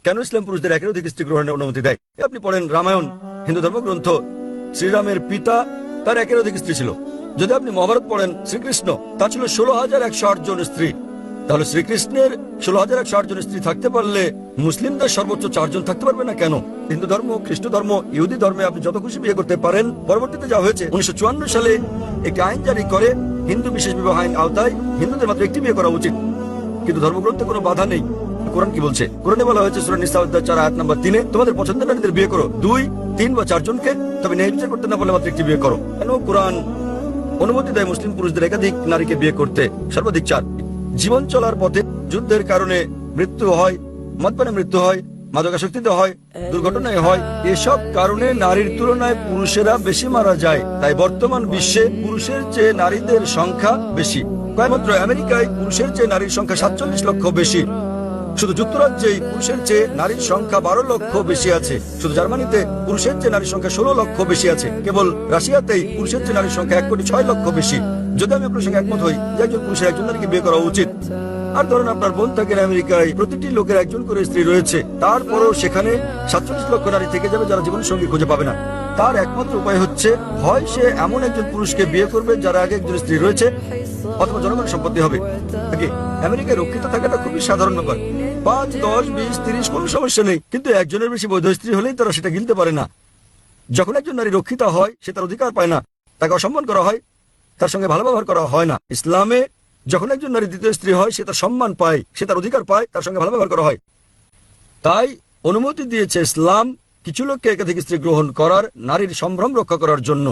কেন ইসলাম পুরুষদের একাধিক স্ত্রী গ্রহণের অনুমতি দেয়? আপনি পড়েন রামায়ণ, হিন্দু ধর্মগ্রন্থ, শ্রীরামের পিতা তার একাধিক স্ত্রী ছিল। যদি আপনি মহাভারত পড়েন, শ্রীকৃষ্ণ তার ছিল 16,108 জন স্ত্রী। তাহলে শ্রীকৃষ্ণের 16,108 জন স্ত্রী থাকতে পারলে মুসলিমদের সর্বোচ্চ 4 জন থাকতে পারবে না কেন? হিন্দু ধর্ম, খ্রিস্ট ধর্ম, ইহুদি ধর্মে আপনি যত খুশি বিয়ে করতে পারেন। পরবর্তীতে যা হয়েছে, 1954 সালে একটি আইন জারি করে হিন্দু বিশেষ বিবাহ আইন আওতায় হিন্দুদের মাত্র একটি বিয়ে করা উচিত, কিন্তু ধর্মগ্রন্থে কোনো বাধা নেই। কোরআন কি বলছে? কোরআনে বলা হয়েছে সূরা নিসা অধ্যায় 4 আয়াত নম্বর 3, তোমাদের পছন্দের নারীদের বিয়ে করো 2, 3 বা 4 জনকে, তবে ন্যায় বিচার করতে না পারলে মাত্র একটি বিয়ে করো। কেন কোরআন অনুমতি দেয় মুসলিম পুরুষদের একাধিক নারীকে বিয়ে করতে? সর্বাধিক 4। জীবন চলার পথে যুদ্ধের কারণে মৃত্যু হয়, মদ্যপানে মৃত্যু হয়, মাদকাসক্তিতে হয়, দুর্ঘটনায় হয়, এসব কারণে নারীর তুলনায় পুরুষেরা বেশি মারা যায়। তাই বর্তমান বিশ্বে পুরুষের চেয়ে নারীদের সংখ্যা বেশি। কয়েকমাত্র আমেরিকায় পুরুষের চেয়ে নারীর সংখ্যা 47 লক্ষ বেশি। শুধু যুক্তরাজ্যেই পুরুষের চেয়ে নারীর সংখ্যা 12 লক্ষ বেশি আছে। শুধু জার্মানিতে পুরুষের চেয়ে নারীর সংখ্যা 16 লক্ষ বেশি আছে। কেবল রাশিয়াতেই পুরুষের চেয়ে নারীর সংখ্যা 1,06,00,000 বেশি। যদি আমি আপনার সঙ্গে একমত হই যে একজন পুরুষের একজন নারীকে বিয়ে করা উচিত, আর ধরুন আপনার বোন থাকেন আমেরিকায়, প্রতিটি লোকের একজন করে স্ত্রী রয়েছে, তারপরও সেখানে 47 লক্ষ নারী থেকে যাবে যারা জীবন সঙ্গী খুঁজে পাবে না। তার একমাত্র উপায় হচ্ছে হয় সে এমন একজন পুরুষকে বিয়ে করবে যার আগে একজন স্ত্রী রয়েছে, অথবা জনগণের সম্পত্তি হবে। আমেরিকায় রক্ষিত থাকাটা খুবই সাধারণ ব্যাপার। 5, 10, 20, 30 কোনো সমস্যা নেই, কিন্তু একজনের বেশি বৈধ স্ত্রী হলেই তারা সেটা গিলতে পারে না। যখন একজন নারী রক্ষিতা হয়, সে তার অধিকার পায় না, তাকে অসম্মান করা হয়, তার সঙ্গে ভালো ব্যবহার করা হয় না। ইসলামে যখন একজন নারী দ্বিতীয় স্ত্রী হয়, সে তার সম্মান পায়, সে তার অধিকার পায়, তার সঙ্গে ভালো ব্যবহার করা হয়। তাই অনুমতি দিয়েছে ইসলাম কিছু লোককে একাধিক স্ত্রী গ্রহণ করার, নারীর সম্ভ্রম রক্ষা করার জন্য।